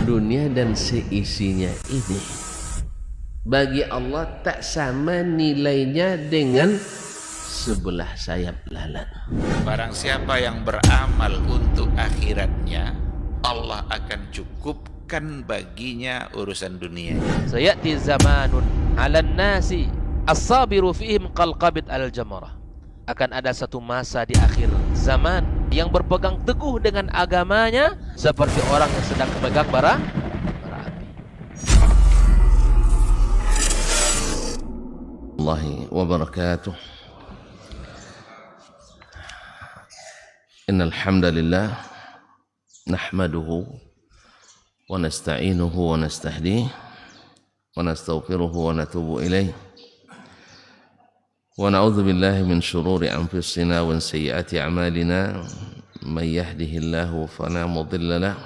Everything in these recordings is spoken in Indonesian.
dunia dan seisinya ini bagi Allah tak sama nilainya dengan sebelah sayap lalat. Barang siapa yang beramal untuk akhiratnya, Allah akan cukupkan baginya urusan dunia. Sayati zamanun 'alan nasi as-sabiru fihim qalqabit al-jamarah. Akan ada satu masa di akhir zaman yang berpegang teguh dengan agamanya seperti orang yang sedang memegang bara api. Allahi wa barakatuh. Innal hamdalillah nahmaduhu wa nasta'inuhu wa nastahdihi wa nastaghfiruhu wa natubu ilaih. Wa na'udzu billahi min shururi anfusina wa sayyiati a'malina. Man yahdihillahu fala mudilla lahu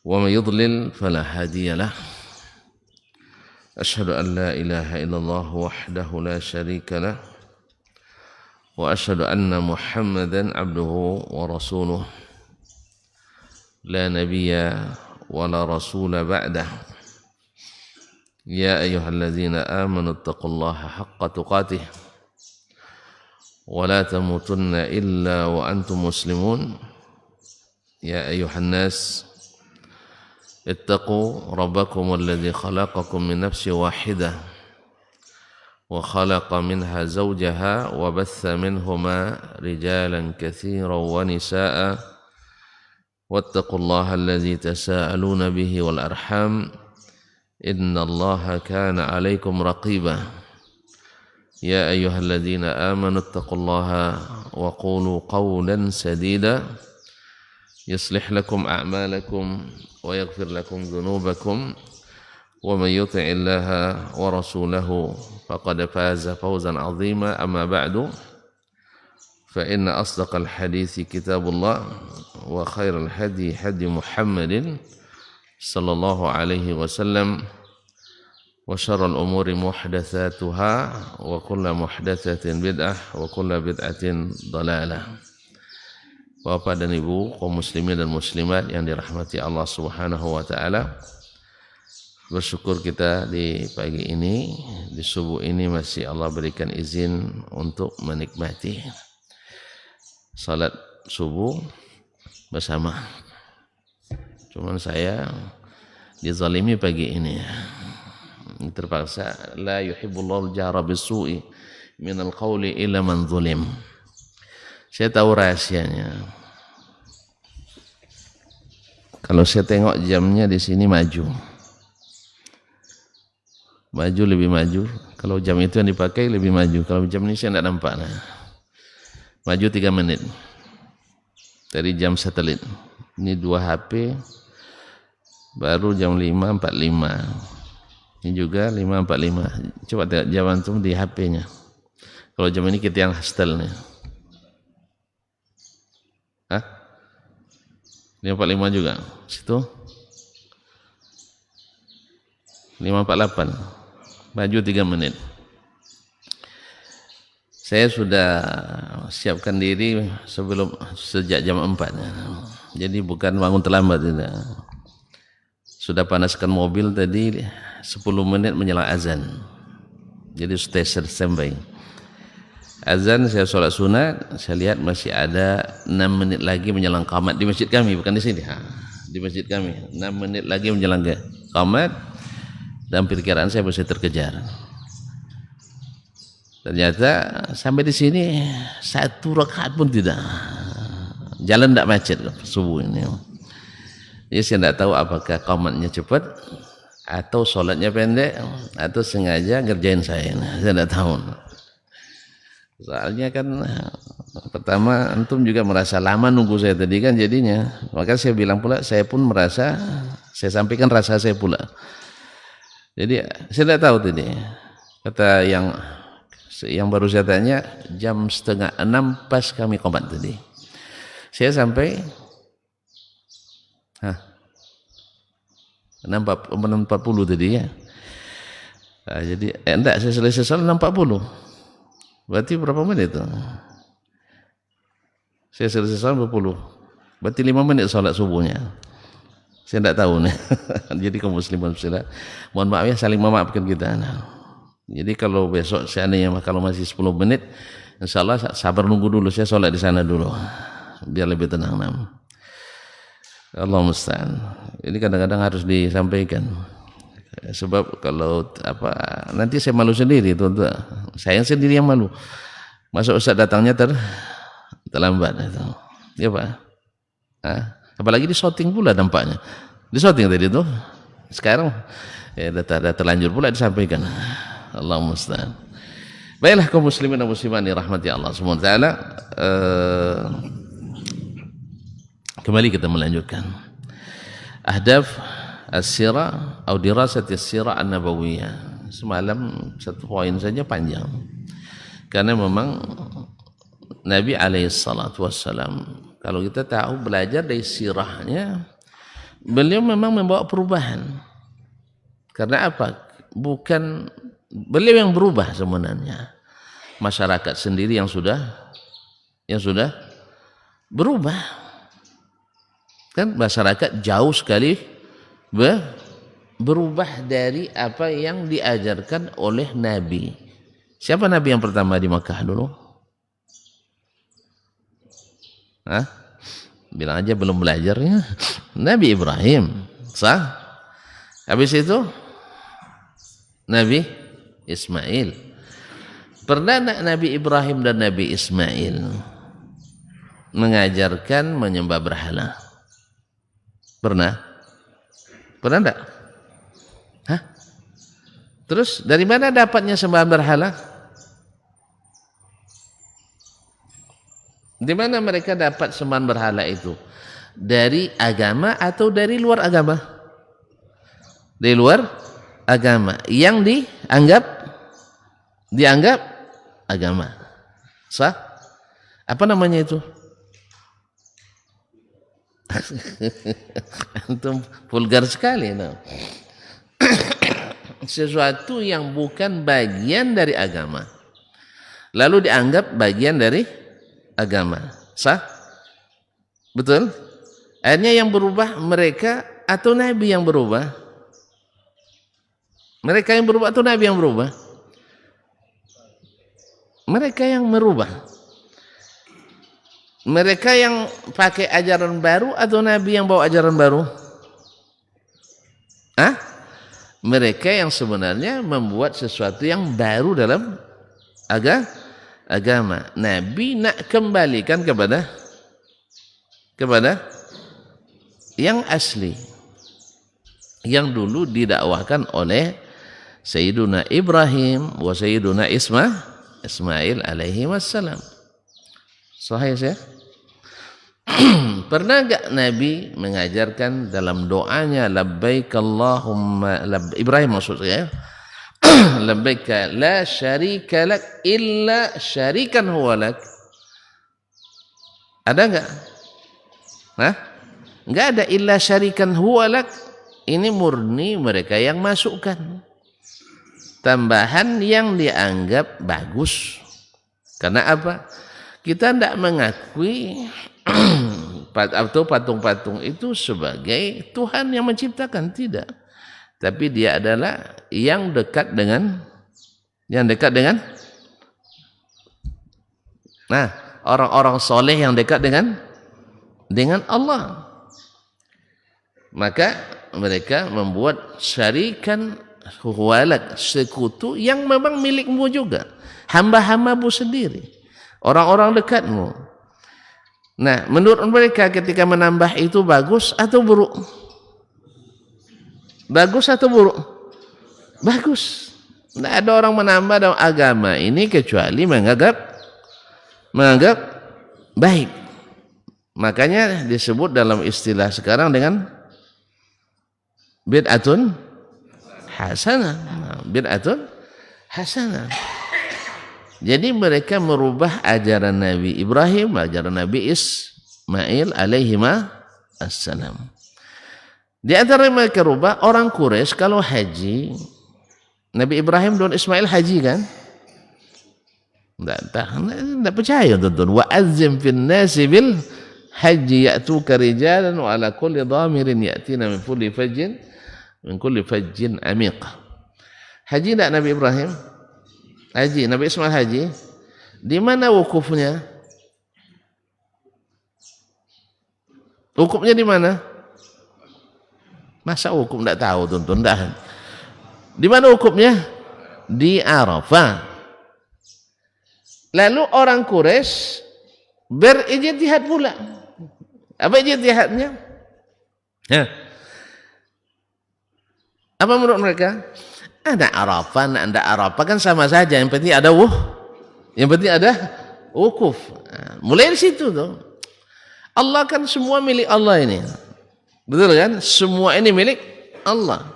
wa man yudlil fala hadiya lahu. Asyhadu an la ilaha illallah wahdahu la syarika lah wa asyhadu anna Muhammadan abduhu wa rasuluh la nabiyya wa la rasula ba'dah. Ya ayyuhalladzina amanu taqullaha haqqa tuqatih wa la tamutunna illa wa antum muslimun. Ya ayyuhan nas ittaqu rabbakum alladzi khalaqakum min nafsin wahidah wa khalaqa minha zawjaha wa batha minhuma rijalan katsiran wa nisaa'a wattaqullaha alladzi tasaaluna bihi wal arham innallaha kana 'alaikum raqiba. Ya ayyuhalladzina amanu ittaqullaha wa qulu qawlan sadida yuslih lakum a'malakum wa yaghfir lakum dhunubakum wa man yuti'illaha wa rasulahu faqad faza fawzan 'azima. Amma ba'du, fa inna asdaqal hadithi kitabullah wa khairal hadi hadi Muhammadin sallallahu alaihi wasallam wa syarrul umuri muhdatsatuha wa kullu muhdatsatin bid'ah wa kullu bid'atin dhalalah. Bapak dan Ibu kaum muslimin dan muslimat yang dirahmati Allah Subhanahu wa taala, bersyukur kita di pagi ini, di subuh ini masih Allah berikan izin untuk menikmati salat subuh bersama. Cuman saya dizalimi pagi ini, terpaksa. La yuhibbullahu al-jahra bis-su'i minal qawli illa man zulim. Saya tahu rahasianya. Kalau saya tengok jamnya di sini maju lebih maju. Kalau jam itu yang dipakai lebih maju. Kalau jam ini saya tidak nampak. Maju 3 menit dari jam satelit. Ini 2 HP. Baru jam 5.45. Ini juga 5.45. Coba tengok jam antum di HP-nya. Kalau jam ini kita yang hastel nih. 5.45 juga. Situ 5.48. Maju 3 menit. Saya sudah siapkan diri sejak jam 4. Jadi bukan bangun terlambat, tidak. Sudah panaskan mobil tadi 10 menit menjelang azan. Jadi standby. Azan saya sholat sunat, saya lihat masih ada 6 menit lagi menjelang qamat di masjid kami, bukan di sini. Di masjid kami 6 menit lagi menjelang qamat, dan perkiraan saya masih terkejar. Ternyata sampai di sini 1 rakaat pun tidak. Jalan tidak macet subuh ini. Jadi saya tidak tahu apakah qamatnya cepat atau sholatnya pendek atau sengaja ngerjain saya. Saya tidak tahu. Soalnya kan pertama antum juga merasa lama nunggu saya tadi kan jadinya. Maka saya bilang pula, saya pun merasa, saya sampaikan rasa saya pula. Jadi saya tidak tahu tadi. Kata yang baru saya tanya, jam 5:30 pas kami qamat tadi. Saya sampai 6.40 tadi ya. Nah, jadi enggak, saya selesai sholat 6.40. Berarti berapa menit itu? Saya selesai sholat 40. Berarti 5 menit sholat subuhnya. Saya tidak tahu nih. Jadi kaum muslimin muslimat, mohon maaf ya, saling memaafkan kita. Nah, jadi kalau besok seandainya kalau masih 10 menit, insya Allah sabar nunggu dulu, saya sholat di sana dulu, biar lebih tenang. Allah musta'an. Ini kadang-kadang harus disampaikan. Sebab kalau nanti saya malu sendiri, tuh. Saya sendiri yang malu. Masa Ustaz datangnya terlambat itu. Ya Pak. Apalagi di shooting pula dampaknya. Di shooting tadi tuh. Sekarang udah terlanjur pula disampaikan. Allah musta'an. Baiklah kaum muslimin dan muslimat rahmati Allah Subhanahu wa taala. Kembali kita melanjutkan. Ahdaf as-sirah atau dirasat as-sirah an-nabawiyah. Semalam satu poin saja panjang. Karena memang Nabi alaihi salatu wassalam, kalau kita tahu belajar dari sirahnya, beliau memang membawa perubahan. Karena apa? Bukan beliau yang berubah sebenarnya. Masyarakat sendiri yang sudah berubah. Kan masyarakat jauh sekali berubah dari apa yang diajarkan oleh Nabi. Siapa Nabi yang pertama di Makkah dulu? Bilang aja belum belajarnya. Nabi Ibrahim. Sah? Habis itu Nabi Ismail. Pernah Nabi Ibrahim dan Nabi Ismail mengajarkan menyembah berhala? Pernah? Pernah enggak? Terus dari mana dapatnya sembahan berhala? Di mana mereka dapat sembahan berhala itu? Dari agama atau dari luar agama? Dari luar agama. Yang dianggap agama. Sah? Apa namanya itu? Antum vulgar sekali. No? Sesuatu yang bukan bagian dari agama lalu dianggap bagian dari agama. Sah? Betul? Akhirnya yang berubah mereka atau Nabi yang berubah? Mereka yang berubah atau Nabi yang berubah? Mereka yang merubah. Mereka yang pakai ajaran baru atau Nabi yang bawa ajaran baru? Mereka yang sebenarnya membuat sesuatu yang baru dalam agama. Nabi nak kembalikan kepada yang asli, yang dulu didakwahkan oleh Sayyiduna Ibrahim wa Sayyiduna Ismail alaihi wassalam. Sahih ya? Pernah enggak Nabi mengajarkan dalam doanya labbaik Allahumma Ibrahim maksudnya labbaik la syarika lak illa syarikan huwa lak? Ada enggak? Enggak ada illa syarikan huwa lak. Ini murni mereka yang masukkan tambahan yang dianggap bagus. Karena apa? Kita tidak mengakui atau patung-patung itu sebagai Tuhan yang menciptakan, tidak. Tapi dia adalah yang dekat dengan orang-orang soleh yang dekat dengan Allah. Maka mereka membuat syarikan huwalak, sekutu yang memang milikmu juga, hamba-hambamu sendiri, orang-orang dekatmu. Nah, menurut mereka ketika menambah itu bagus atau buruk? Bagus atau buruk? Bagus. Tidak ada orang menambah dalam agama ini kecuali menganggap baik. Makanya disebut dalam istilah sekarang dengan bid'atun hasanah. Bid'atun hasanah. Jadi mereka merubah ajaran Nabi Ibrahim, ajaran Nabi Ismail alaihi assalam. Di antara mereka rubah orang Quraisy kalau haji, Nabi Ibrahim dan Ismail haji kan? Tidak percaya tuan-tuan. Wa azzim fin nasi bil haji ya'tuka rijalan wa ala kulli dhamirin ya'tina min kulli fajjin amiq. Haji enggak Nabi Ibrahim? Haji, Nabi Ismail haji. Di mana wukufnya? Wukufnya di mana? Masa wukuf enggak tahu tuntun dah. Di mana wukufnya? Di Arafah. Lalu orang Quraisy berijtihad pula. Apa ijtihadnya? Apa menurut mereka? Ada Arafah, ada Arafah kan sama saja. Yang penting ada yang penting ada wukuf. Nah, mulai dari situ tuh. Allah kan semua milik Allah ini. Betul kan? Semua ini milik Allah.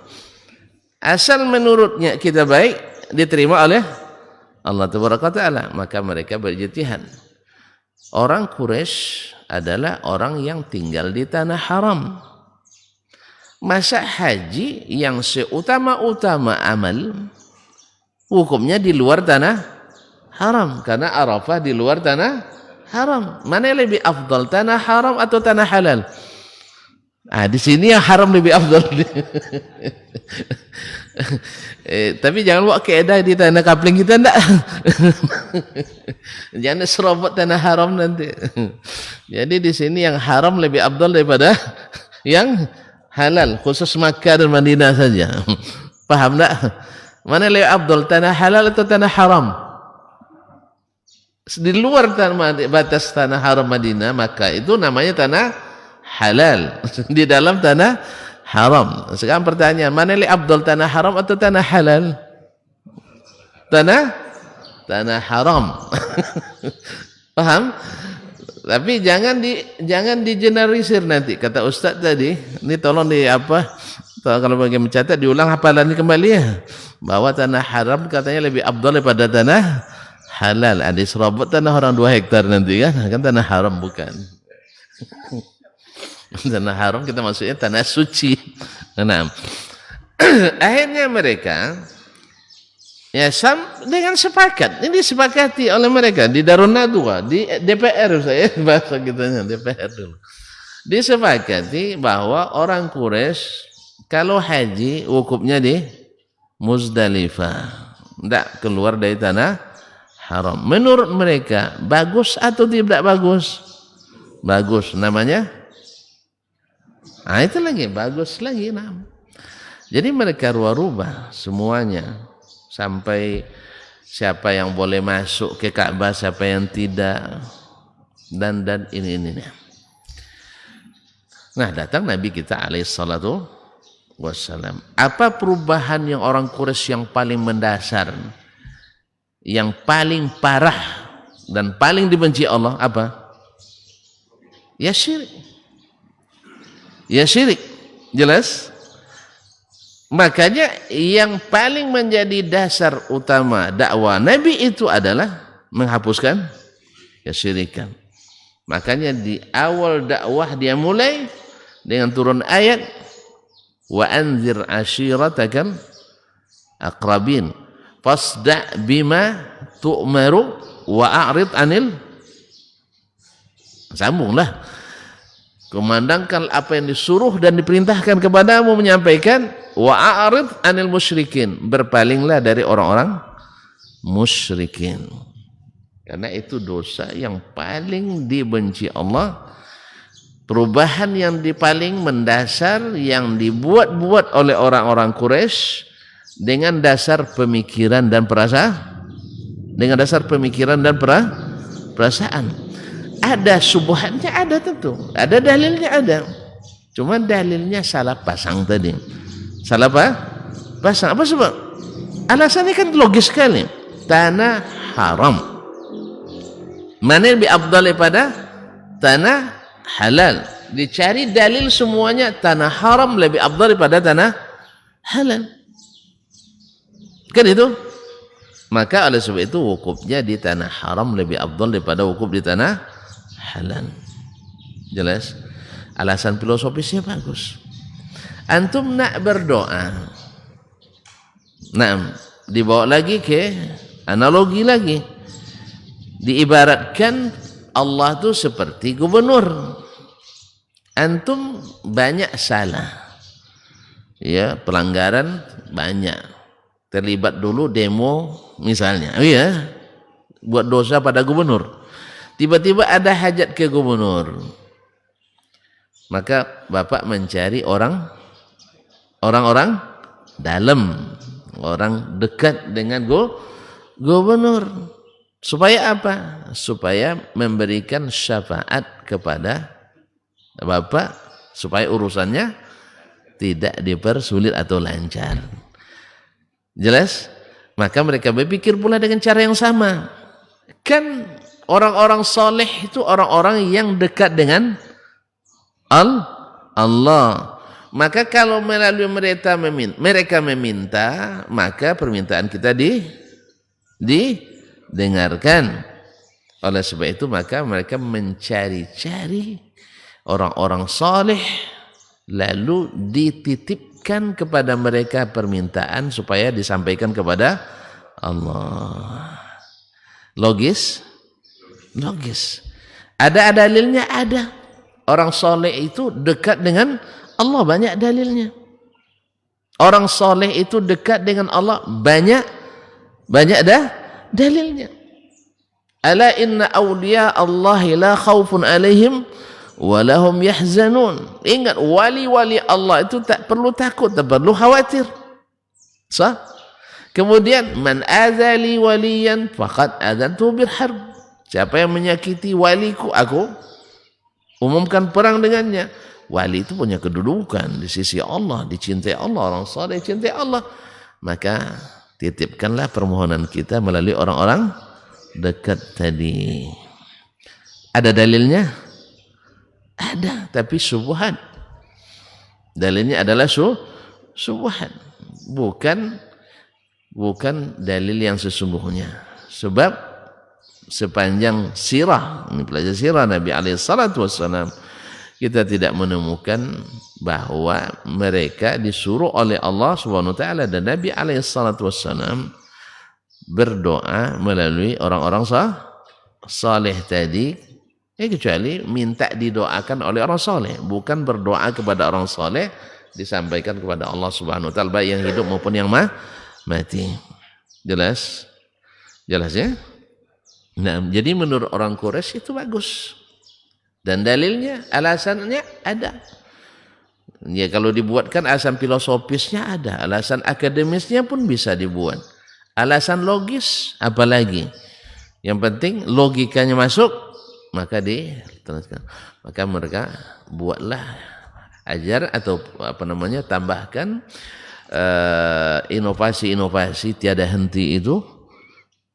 Asal menurutnya kita baik, diterima oleh Allah Tabaraka Ta'ala, maka mereka berijtihad. Orang Quraisy adalah orang yang tinggal di tanah haram. Masa haji yang seutama-utama amal hukumnya di luar tanah haram, karena Arafah di luar tanah haram. Mana yang lebih afdal, tanah haram atau tanah halal? Di sini yang haram lebih afdal. Tapi jangan buat keedah di tanah kapling kita enggak. Jangan serobot tanah haram nanti. Jadi di sini yang haram lebih afdal daripada yang halal, khusus Makkah dan Madinah saja. Paham enggak? Mana lebih afdal, tanah halal atau tanah haram? Di luar batas tanah haram Madinah, Makkah itu namanya tanah halal. Di dalam tanah haram. Sekarang pertanyaan, mana lebih afdal, tanah haram atau tanah halal? Tanah haram. Paham? Tapi jangan digeneralisir nanti. Kata Ustaz tadi, ini tolong kalau bagi mencatat diulang hafalan ini kembali ya. Bahwa tanah haram katanya lebih afdal daripada tanah halal. Ada serobot tanah orang 2 hektar nanti kan. Kan tanah haram bukan. Tanah haram kita maksudnya tanah suci. Nah, akhirnya mereka dengan sepakat, ini disepakati oleh mereka di Darun Nadwa, di DPR saya bahasa kitanya DPR dulu. Disepakati bahwa orang Quraisy kalau haji wukufnya di Muzdalifah, tidak keluar dari tanah haram. Menurut mereka bagus atau tidak bagus? Bagus, namanya. Itu lagi bagus lagi. Jadi mereka rubah semuanya. Sampai siapa yang boleh masuk ke Ka'bah, siapa yang tidak, dan ini. Nah, datang Nabi kita alaihi salatu wassalam. Apa perubahan yang orang Quraisy yang paling mendasar, yang paling parah dan paling dibenci Allah apa? Ya syirik. Ya syirik. Jelas? Makanya yang paling menjadi dasar utama dakwah Nabi itu adalah menghapuskan kesyirikan. Makanya di awal dakwah dia mulai dengan turun ayat wa anzir ashiratakal aqrabin fasda' bima tu'maru wa a'rid anil. Sambunglah. Kumandangkan apa yang disuruh dan diperintahkan kepadamu, menyampaikan wa a'rid anil musyrikin, berpalinglah dari orang-orang musyrikin, karena itu dosa yang paling dibenci Allah. Perubahan yang paling mendasar yang dibuat-buat oleh orang-orang Quraisy dengan dasar pemikiran dan perasaan. Ada subuhannya, ada tentu. Ada dalilnya, ada. Cuma dalilnya salah pasang tadi. Salah apa? Pasang. Apa sebab? Alasannya kan logis sekali. Tanah haram. Mana yang lebih afdal daripada tanah halal? Dicari dalil semuanya. Tanah haram lebih afdal daripada tanah halal. Kan itu? Maka oleh sebab itu wukufnya di tanah haram lebih afdal daripada wukuf di tanah halal. Jelas? Alasan filosofisnya bagus. Antum nak berdoa, dibawa lagi ke analogi lagi. Diibaratkan Allah itu seperti gubernur. antum banyak salah, ya, pelanggaran banyak, terlibat dulu demo misalnya, iya, buat dosa pada gubernur, tiba-tiba ada hajat ke gubernur, maka bapak mencari orang-orang dalam, orang dekat dengan gubernur, supaya apa? Supaya memberikan syafaat kepada bapak supaya urusannya tidak dipersulit atau lancar. Jelas? Maka mereka berpikir pula dengan cara yang sama. Kan orang-orang soleh itu orang-orang yang dekat dengan Allah. Maka kalau melalui mereka meminta, maka permintaan kita didengarkan. Oleh sebab itu maka mereka mencari-cari orang-orang saleh, lalu dititipkan kepada mereka permintaan supaya disampaikan kepada Allah. Logis? Logis. Ada dalilnya? Ada. Orang saleh itu dekat dengan Allah, banyak dalilnya. Orang saleh itu dekat dengan Allah, banyak dalilnya. Ala inna awliya Allahi la khawfun alaihim walahum yahzanun. Ingat, wali-wali Allah itu tak perlu takut, tak perlu khawatir. Sah? Kemudian man azali waliyan faqad adantu bil harb. Siapa yang menyakiti waliku, aku umumkan perang dengannya. Wali itu punya kedudukan di sisi Allah, dicintai Allah, orang saleh cintai Allah. Maka titipkanlah permohonan kita melalui orang-orang dekat tadi. Ada dalilnya? Ada, tapi syubhat. Dalilnya adalah syubhat, bukan dalil yang sesungguhnya. Sebab sepanjang sirah, ini pelajar sirah Nabi SAW, kita tidak menemukan bahwa mereka disuruh oleh Allah Subhanahu wa taala dan Nabi SAW berdoa melalui orang-orang saleh tadi. Kecuali minta didoakan oleh orang soleh, bukan berdoa kepada orang soleh disampaikan kepada Allah Subhanahu wa taala, baik yang hidup maupun yang mati. Jelas? Jelas ya? Nah, jadi menurut orang Quraisy itu bagus. Dan dalilnya, alasannya ada. Ya, kalau dibuatkan alasan filosofisnya ada, alasan akademisnya pun bisa dibuat. Alasan logis apalagi. Yang penting logikanya masuk, maka diteruskan. Maka mereka buatlah ajar atau tambahkan inovasi-inovasi tiada henti itu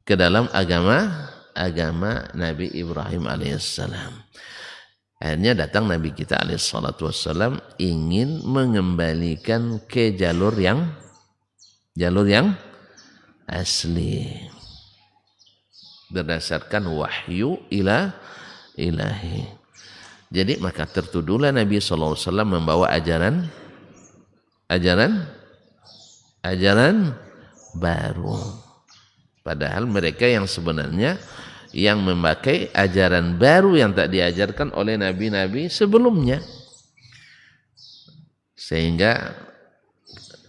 ke dalam agama Nabi Ibrahim alaihissalam. Akhirnya datang Nabi kita alaihissalam ingin mengembalikan ke jalur yang asli berdasarkan wahyu ilahi. Jadi maka tertuduhlah Nabi SAW membawa ajaran baru. Padahal mereka yang sebenarnya yang memakai ajaran baru yang tak diajarkan oleh nabi-nabi sebelumnya. Sehingga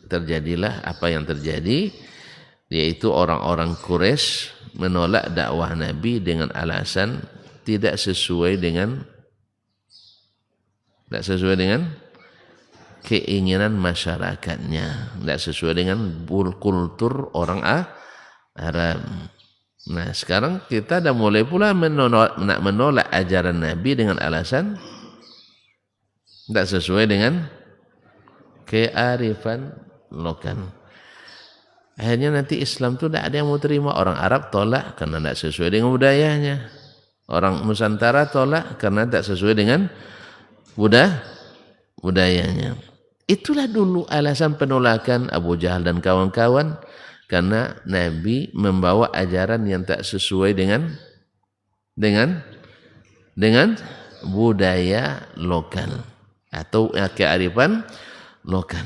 terjadilah apa yang terjadi, yaitu orang-orang Quraisy menolak dakwah Nabi dengan alasan tidak sesuai dengan keinginan masyarakatnya, tidak sesuai dengan kultur orang Arab. Nah, sekarang kita dah mulai pula menolak ajaran Nabi dengan alasan tidak sesuai dengan kearifan lokal. Akhirnya nanti Islam itu tidak ada yang mau terima. Orang Arab tolak karena tidak sesuai dengan budayanya. Orang Nusantara tolak karena tidak sesuai dengan budayanya. Itulah dulu alasan penolakan Abu Jahal dan kawan-kawan, karena Nabi membawa ajaran yang tak sesuai dengan budaya lokal atau kearifan lokal.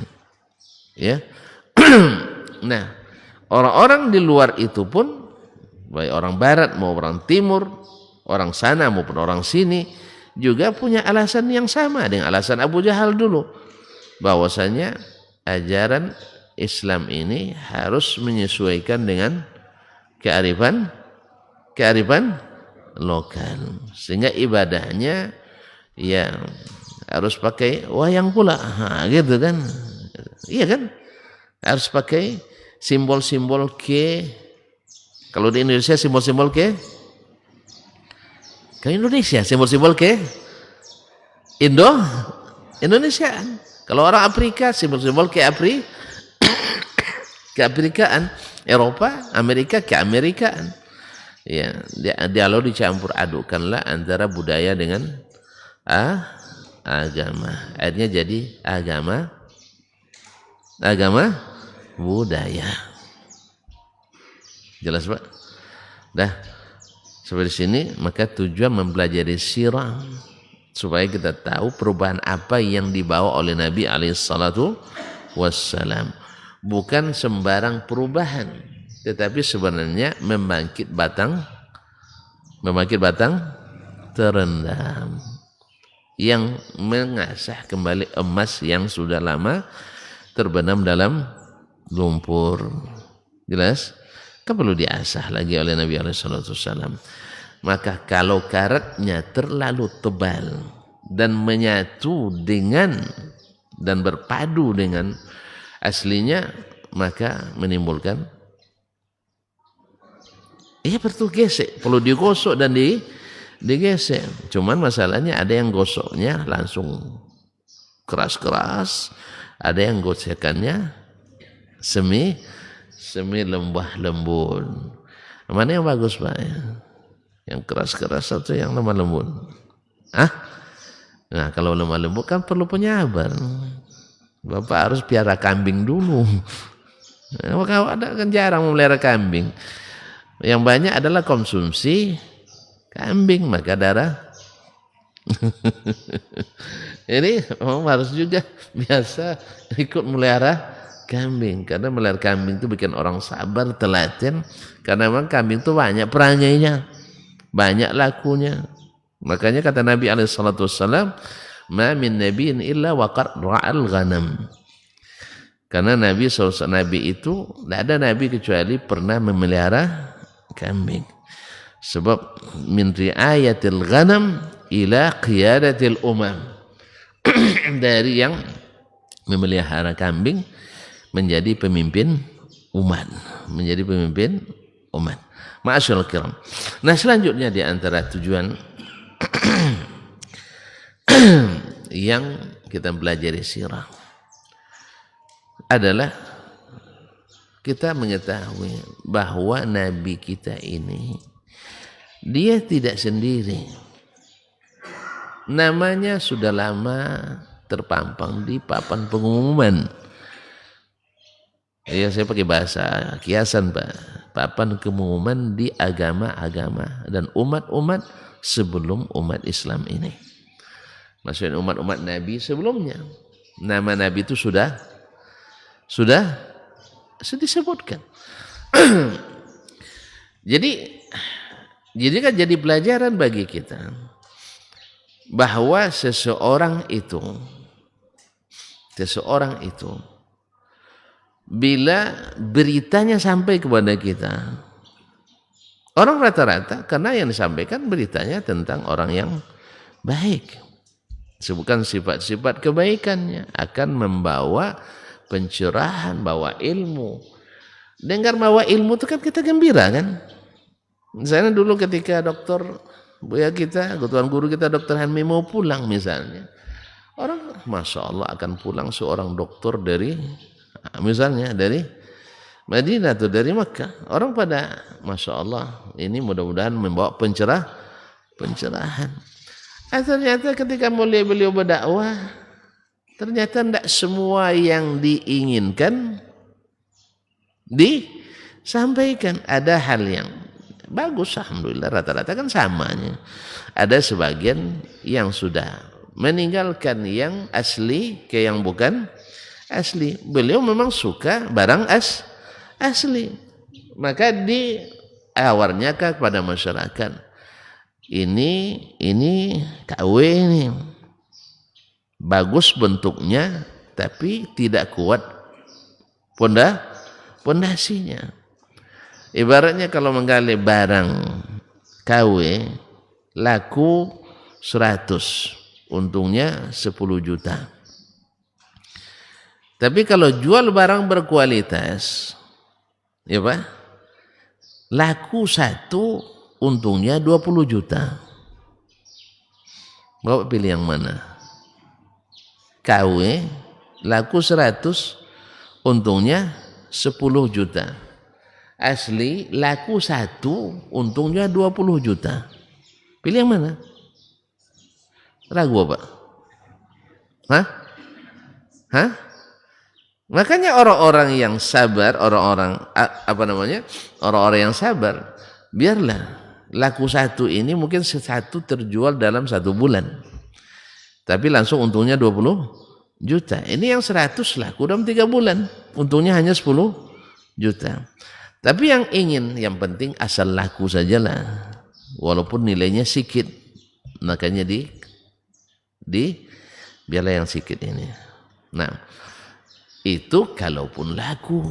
Ya. Nah, orang-orang di luar itu pun, baik orang barat maupun orang timur, orang sana maupun orang sini, juga punya alasan yang sama dengan alasan Abu Jahal dulu, bahwasanya ajaran Islam ini harus menyesuaikan dengan kearifan lokal, sehingga ibadahnya ya harus pakai wayang pula, gitu kan? Iya kan? Harus pakai simbol-simbol kalau di Indonesia simbol-simbol Indonesia, simbol-simbol Indonesia. Kalau orang Afrika simbol-simbol keafrikaan, Eropa, Amerika keamerikaan. Ya, dialog dicampur adukanlah antara budaya dengan agama. Akhirnya jadi agama budaya. Jelas, Pak? Dah. Sampai di sini, maka tujuan mempelajari sirah supaya kita tahu perubahan apa yang dibawa oleh Nabi alaihissalatu wassalam. Bukan sembarang perubahan, tetapi sebenarnya membangkit batang terendam yang mengasah kembali emas yang sudah lama terbenam dalam lumpur. Jelas? Kan perlu diasah lagi oleh Nabi SAW. Maka kalau karetnya terlalu tebal dan menyatu dengan dan berpadu dengan aslinya, maka menimbulkan perlu gesek, perlu digosok dan digesek. Cuman masalahnya ada yang gosoknya langsung keras-keras, ada yang gosekannya semi lembut. Mana yang bagus, Pak? Yang keras-keras atau yang lemah lembut? Nah, kalau lemah lembut kan perlu penyabar. Bapak harus piara kambing dulu. Kalau ada kan jarang memelihara kambing. Yang banyak adalah konsumsi kambing, maka darah. Ini harus juga biasa ikut melihara kambing, karena melihara kambing itu bikin orang sabar, telaten, karena memang kambing itu banyak perangainya, banyak lakunya. Makanya kata Nabi alaihissalam, ma min nabiyyin illa waqad ra'al ghanam. Karena Nabi itu tidak ada nabi kecuali pernah memelihara kambing. Sebab min riayatil ghanam ila qiyadatil umam. Dari yang memelihara kambing menjadi pemimpin umat, Ma'asyiral kiram. Nah, selanjutnya di antara tujuan yang kita pelajari sirah adalah kita mengetahui bahwa Nabi kita ini dia tidak sendiri. Namanya sudah lama terpampang di papan pengumuman. Ya, saya pakai bahasa kiasan, Pak. Papan pengumuman di agama-agama dan umat-umat sebelum umat Islam ini. Maksudnya umat-umat Nabi sebelumnya. Nama Nabi itu sudah disebutkan. Jadi kan jadi pelajaran bagi kita bahwa seseorang itu bila beritanya sampai kepada kita, orang rata-rata karena yang disampaikan beritanya tentang orang yang baik, sebutkan sifat-sifat kebaikannya, akan membawa pencerahan, bawa ilmu. Dengar bawa ilmu itu kan kita gembira kan. Misalnya dulu ketika Tuan guru kita Dr. Hanmi mau pulang misalnya, orang Masya Allah akan pulang seorang dokter dari Madinah atau dari Makkah. Orang pada Masya Allah ini mudah-mudahan membawa pencerahan. Ternyata ketika mulai beliau berdakwah, ternyata tidak semua yang diinginkan disampaikan. Ada hal yang bagus, alhamdulillah, rata-rata kan samanya. Ada sebagian yang sudah meninggalkan yang asli ke yang bukan asli. Beliau memang suka barang asli, maka diawarnya kepada masyarakat. ini KW ini bagus bentuknya tapi tidak kuat pondasinya. Ibaratnya kalau menggali barang KW laku 100, untungnya 10 juta. Tapi kalau jual barang berkualitas, ya Pak, laku 1, untungnya 20 juta. Bapak pilih yang mana? KW laku 100, untungnya 10 juta. Asli laku 1, untungnya 20 juta. Pilih yang mana? Ragu Pak? Hah? Makanya orang-orang yang sabar, orang-orang yang sabar, biarlah laku 1 ini mungkin 1 terjual dalam 1 bulan. Tapi langsung untungnya 20 juta. Ini yang 100 laku dalam 3 bulan. Untungnya hanya 10 juta. Tapi yang penting asal laku sajalah. Walaupun nilainya sedikit. Makanya biarlah yang sedikit ini. Nah, itu kalaupun laku.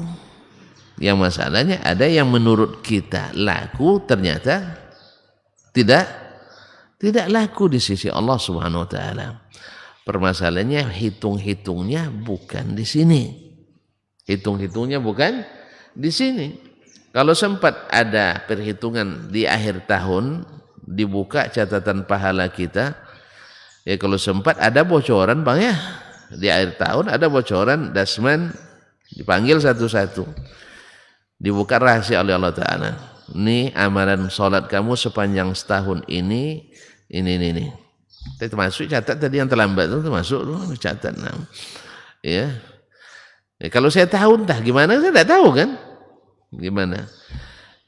Yang masalahnya ada yang menurut kita laku ternyata tidak laku di sisi Allah Subhanahu wa taala. Permasalahannya hitung-hitungnya bukan di sini. Hitung-hitungnya bukan di sini. Kalau sempat ada perhitungan di akhir tahun dibuka catatan pahala kita, ya kalau sempat ada bocoran Bang ya. Di akhir tahun ada bocoran, dasman dipanggil satu-satu, dibuka rahasia oleh Allah Ta'ala. Ini amalan sholat kamu sepanjang setahun ini. Termasuk catat tadi yang terlambat itu termasuk catat. Ya. Kalau saya tahu entah gimana, saya tidak tahu kan gimana.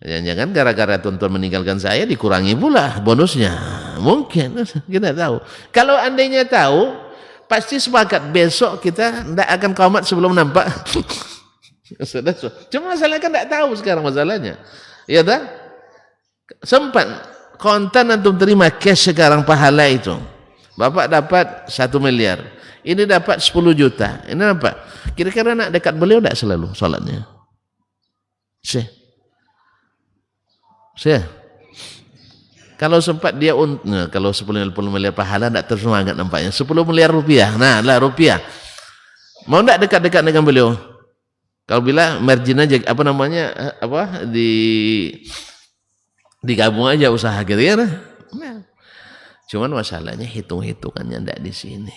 Jangan gara-gara tuan-tuan meninggalkan saya dikurangi pula bonusnya. Mungkin kita tahu. Kalau andainya tahu, pasti sepakat besok kita tidak akan qomat sebelum nampak. Cuma masalahnya kan tidak tahu sekarang masalahnya. Ya tak? Sempat kontan antum terima cash sekarang pahala itu. Bapak dapat 1 miliar. Ini dapat 10 juta. Ini apa? Kira-kira nak dekat beliau tidak selalu salatnya? Saya. Kalau sempat dia kalau 10 miliar pahala tidak tersemangat nampaknya. 10 miliar rupiah. Nah, lah rupiah. Mau tidak dekat-dekat dengan beliau? Kalau bila margin aja digabung aja usaha gitu ya. Nah. Cuman masalahnya hitung-hitungannya tidak di sini.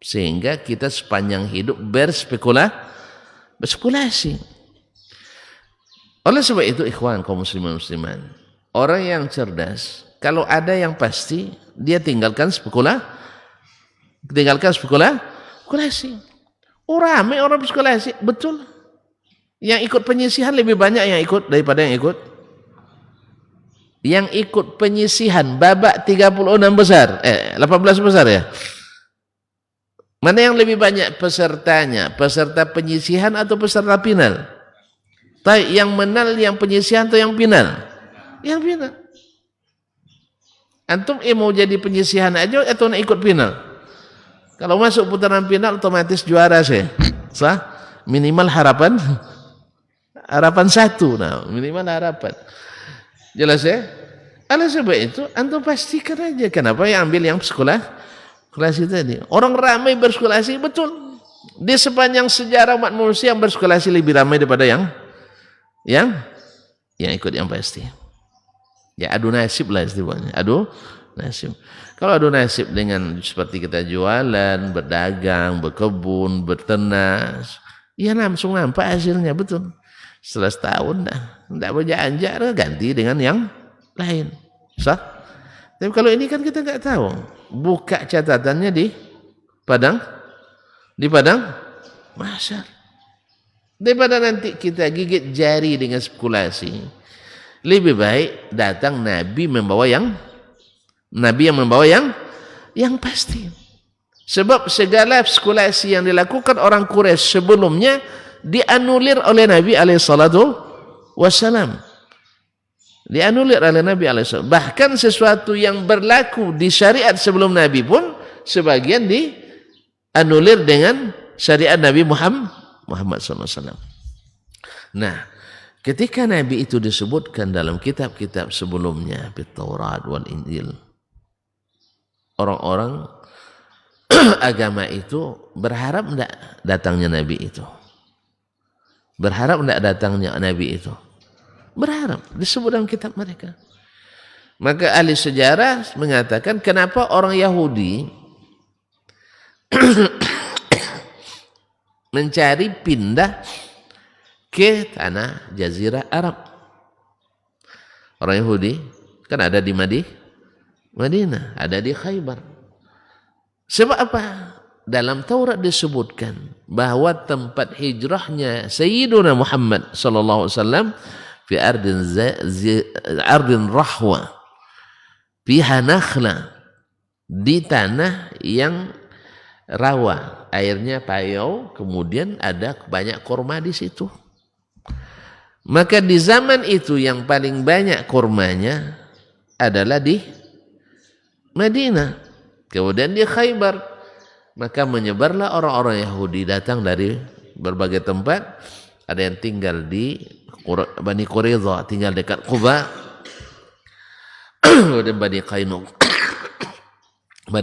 Sehingga kita sepanjang hidup berspekulasi. Oleh sebab itu ikhwan kaum musliman, orang yang cerdas, kalau ada yang pasti, dia tinggalkan spekulasi. Ramai orang berspekulasi, betul. Yang ikut penyisihan lebih banyak yang ikut daripada yang ikut. Yang ikut penyisihan babak 36 besar, 18 besar ya. Mana yang lebih banyak pesertanya? Peserta penyisihan atau peserta final? Yang menang yang penyisihan atau yang final? Yang final. Antum mau jadi penyisihan aja atau nak ikut final? Kalau masuk putaran final otomatis juara saya. Sah? Minimal harapan 1. Nah, minimal harapan. Jelas ya? Oleh sebab itu antum pastikan aja kenapa yang ambil yang spekulasi tadi. Orang ramai berspekulasi betul. Di sepanjang sejarah umat manusia yang berspekulasi lebih ramai daripada yang ikut yang pasti. Ya adu nasib lah istilahnya. Adu nasib. Kalau adu nasib dengan seperti kita jualan, berdagang, berkebun, berternak, ya langsung nampak hasilnya betul. Setelah setahun dah, tidak berjanjak ganti dengan yang lain. Sah? Tapi kalau ini kan kita nggak tahu. Buka catatannya di padang mahsyar. Daripada nanti kita gigit jari dengan spekulasi, lebih baik datang Nabi yang membawa yang pasti. Sebab segala spekulasi yang dilakukan orang Quraisy sebelumnya dianulir oleh Nabi alaihissalatu wassalam. Dianulir oleh Nabi alaihissalam. Bahkan sesuatu yang berlaku di syariat sebelum Nabi pun sebagian dianulir dengan syariat Nabi Muhammad SAW. Nah, ketika Nabi itu disebutkan dalam kitab-kitab sebelumnya, Taurat wal Injil, orang-orang agama itu berharap tidak datangnya Nabi itu. Berharap tidak datangnya Nabi itu. Berharap, disebut dalam kitab mereka. Maka ahli sejarah mengatakan kenapa orang Yahudi mencari pindah ke tanah Jazirah Arab. Orang Yahudi kan ada di Madinah, ada di Khaybar. Sebab apa? Dalam Taurat disebutkan bahwa tempat hijrahnya Sayyiduna Muhammad sallallahu alaihi wasallam fi ardin rahwa fiha nakhla, di tanah yang rawa, airnya payau, kemudian ada banyak kurma di situ. Maka di zaman itu yang paling banyak kurmanya adalah di Madinah, kemudian di Khaybar. Maka menyebarlah orang-orang Yahudi datang dari berbagai tempat. Ada yang tinggal di Bani Quraidah, tinggal dekat Quba. Dan Bani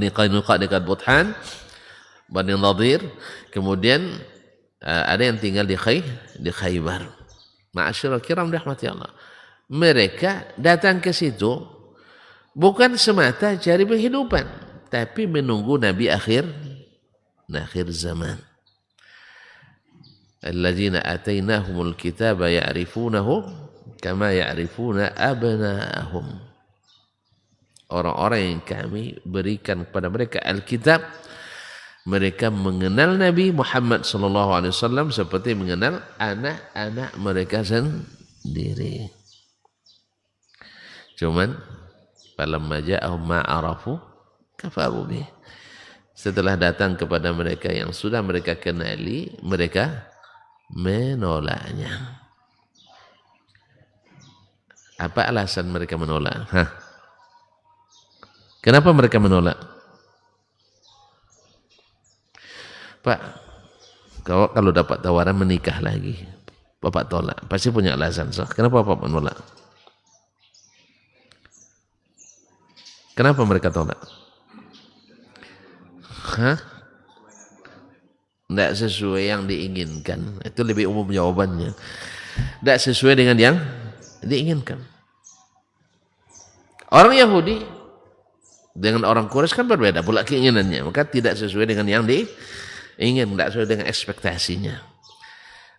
Qainuqa dekat Buthan, Bani Nadir. Kemudian ada yang tinggal di Khaybar. Ma'asyiral kiram rahmati Allah. Mereka datang ke situ bukan semata cari penghidupan, tapi menunggu Nabi akhir zaman. Alladzina atainahumul kitaba ya'rifunahu kama ya'rifuna abna'ahum. Orang-orang yang kami berikan kepada mereka Alkitab, mereka mengenal Nabi Muhammad sallallahu alaihi wasallam seperti mengenal anak-anak mereka sendiri. Cuman falamma ja'ahum ma arafu kafaru bih. Setelah datang kepada mereka yang sudah mereka kenali, mereka menolaknya. Apa alasan mereka menolak? Kenapa mereka menolak? Pak, kalau dapat tawaran menikah lagi, Bapak tolak. Pasti punya alasan. So, kenapa Bapak menolak? Kenapa mereka tolak? Tidak sesuai yang diinginkan. Itu lebih umum jawabannya. Tidak sesuai dengan yang diinginkan. Orang Yahudi dengan orang Quraisy kan berbeda pula keinginannya. Maka tidak sesuai dengan yang diinginkan, tidak sesuai dengan ekspektasinya.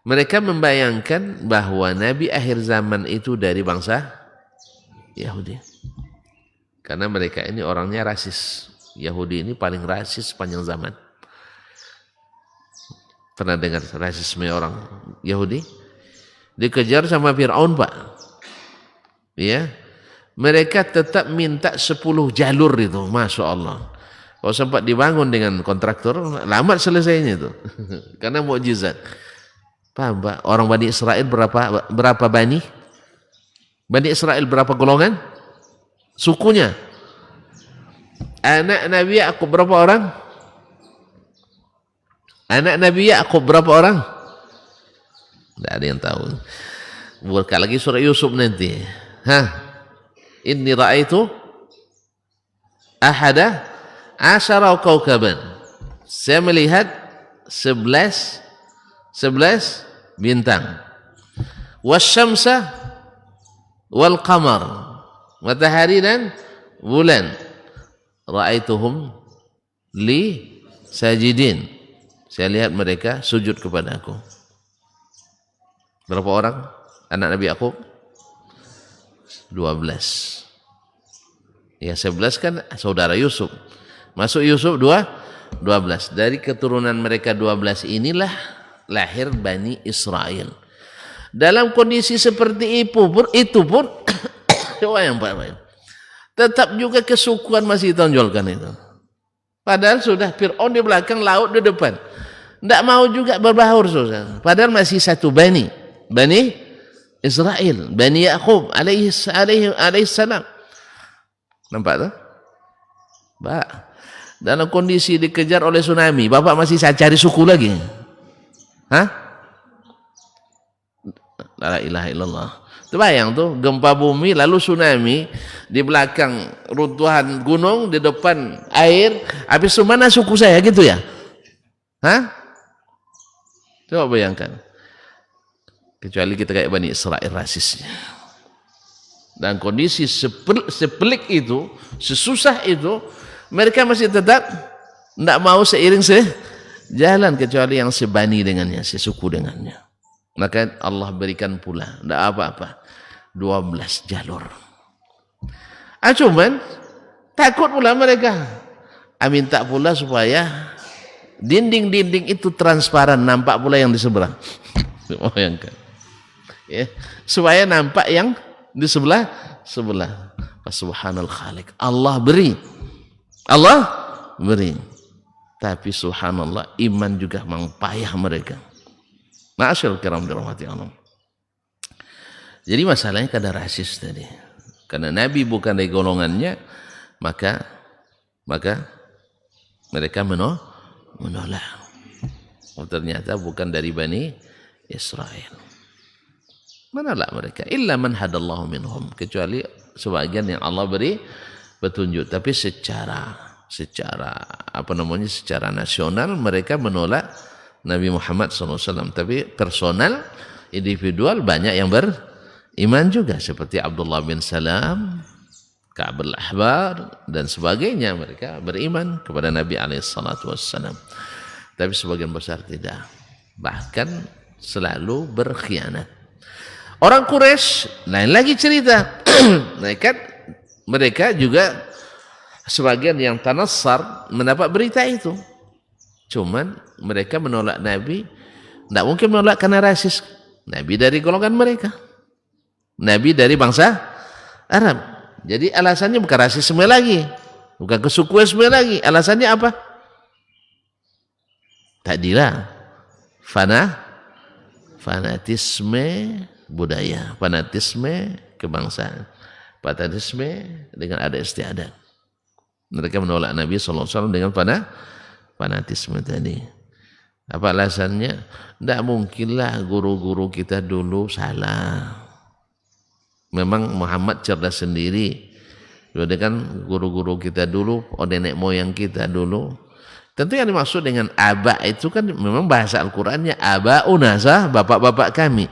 Mereka membayangkan bahwa Nabi akhir zaman itu dari bangsa Yahudi. Karena mereka ini orangnya rasis. Yahudi ini paling rasis sepanjang zaman. Pernah dengar rasisme orang Yahudi? Dikejar sama Fir'aun, Pak. Ya. Mereka tetap minta 10 jalur itu, Masya Allah. Kalau sempat dibangun dengan kontraktor, lama selesainya itu. Karena mukjizat. Paham, Pak? Orang Bani Israel berapa Bani? Bani Israel berapa golongan? Sukunya. Anak Nabi Ya'qub berapa orang? Anak Nabi Ya'qub berapa orang? Tidak ada yang tahu. Buka lagi surah Yusuf nanti. Inni ra'aitu ahada asyara kawkaban. Saya melihat 11 bintang. Wasyamsa wal qamar. Matahari dan bulan. Ra'aituhum li sajidin. Saya lihat mereka sujud kepada aku. Berapa orang anak Nabi Ya'qub? 12. Ya 11 kan saudara Yusuf. Masuk Yusuf 12. Dari keturunan mereka 12 inilah lahir Bani Israel. Dalam kondisi seperti itu pun yang tetap juga kesukuan masih ditonjolkan itu. Padahal sudah Fir'aun di belakang, laut di depan. Tidak mau juga berbaur, saudara. Padahal masih satu Bani Israel, Bani Yaqub alaihi salam. Nampak tak? Pak, dalam kondisi dikejar oleh tsunami, bapak masih cari suku lagi? Hah? La ilaha illallah. Terbayang tuh, gempa bumi lalu tsunami, di belakang runtuhan gunung, di depan air, habis itu mana suku saya gitu ya? Hah? Coba bayangkan. Kecuali kita kayak Bani Israel rasisnya. Dan kondisi sepelik itu, sesusah itu, mereka masih tetap tidak mau seiring sejalan kecuali yang sebani dengannya, sesuku dengannya. Maka Allah berikan pula, tidak apa-apa, 12 jalur. Cuman takut pula mereka. Minta pula supaya dinding-dinding itu transparan, nampak pula yang di seberang. Bayangkan. Ya, supaya nampak yang di sebelah. Subhanal Khaliq. Allah beri. Tapi subhanallah, iman juga memang payah mereka. Ma'asyil kiram dirahmati Allah. Jadi masalahnya kada rasis tadi. Karena Nabi bukan dari golongannya, maka mereka menolak. Ternyata bukan dari Bani Israel. Menolak mereka. Illa man hadallahu minhum. Kecuali sebagian yang Allah beri petunjuk. Tapi secara nasional mereka menolak Nabi Muhammad SAW. Tapi personal, individual banyak yang beriman juga. Seperti Abdullah bin Salam, Ka'ab al-Ahbar, dan sebagainya. Mereka beriman kepada Nabi SAW. Tapi sebagian besar tidak. Bahkan selalu berkhianat. Orang Quraisy lain lagi cerita. Mereka juga sebagian yang tanassar mendapat berita itu. Cuman mereka menolak Nabi. Tidak mungkin menolak karena rasis. Nabi dari golongan mereka. Nabi dari bangsa Arab. Jadi alasannya bukan rasisme lagi. Bukan kesukuisme lagi. Alasannya apa? Tadilah fanatisme budaya, fanatisme kebangsaan, fanatisme dengan ada istiadat. Mereka menolak Nabi SAW dengan fanatisme tadi. Apa alasannya? Tidak mungkinlah guru-guru kita dulu salah. Memang Muhammad cerdas sendiri. Jadi kan guru-guru kita dulu, nenek moyang kita dulu. Tentu yang dimaksud dengan aba itu kan memang bahasa Al-Qurannya abauna, bapak-bapak kami.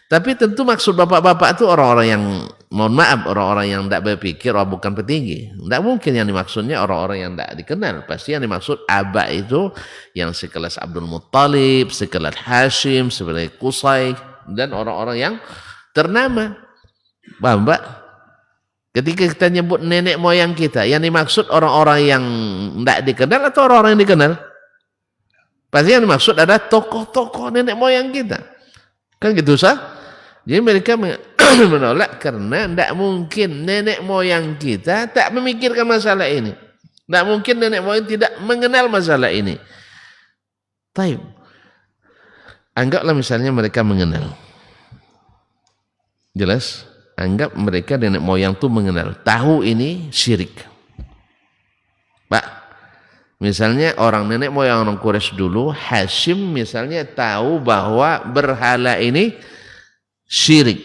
Tapi tentu maksud bapak-bapak itu orang-orang yang, mohon maaf, orang-orang yang tidak berpikir, orang bukan petinggi. Tidak mungkin yang dimaksudnya orang-orang yang tidak dikenal. Pasti yang dimaksud aba itu yang sekelas Abdul Muttalib, sekelas Hashim, seperti Qusay, dan orang-orang yang ternama. Paham, Mbak? Ketika kita nyebut nenek moyang kita, yang dimaksud orang-orang yang tidak dikenal atau orang-orang yang dikenal? Pasti yang dimaksud adalah tokoh-tokoh nenek moyang kita. Kan gitu, sah? Jadi mereka menolak karena tidak mungkin nenek moyang kita tak memikirkan masalah ini. Tidak mungkin nenek moyang tidak mengenal masalah ini. Taib. Anggaplah misalnya mereka mengenal. Jelas? Anggap mereka nenek moyang itu mengenal. Tahu ini syirik. Pak, misalnya orang nenek moyang orang Quraisy dulu, Hashim misalnya tahu bahwa berhala ini syirik.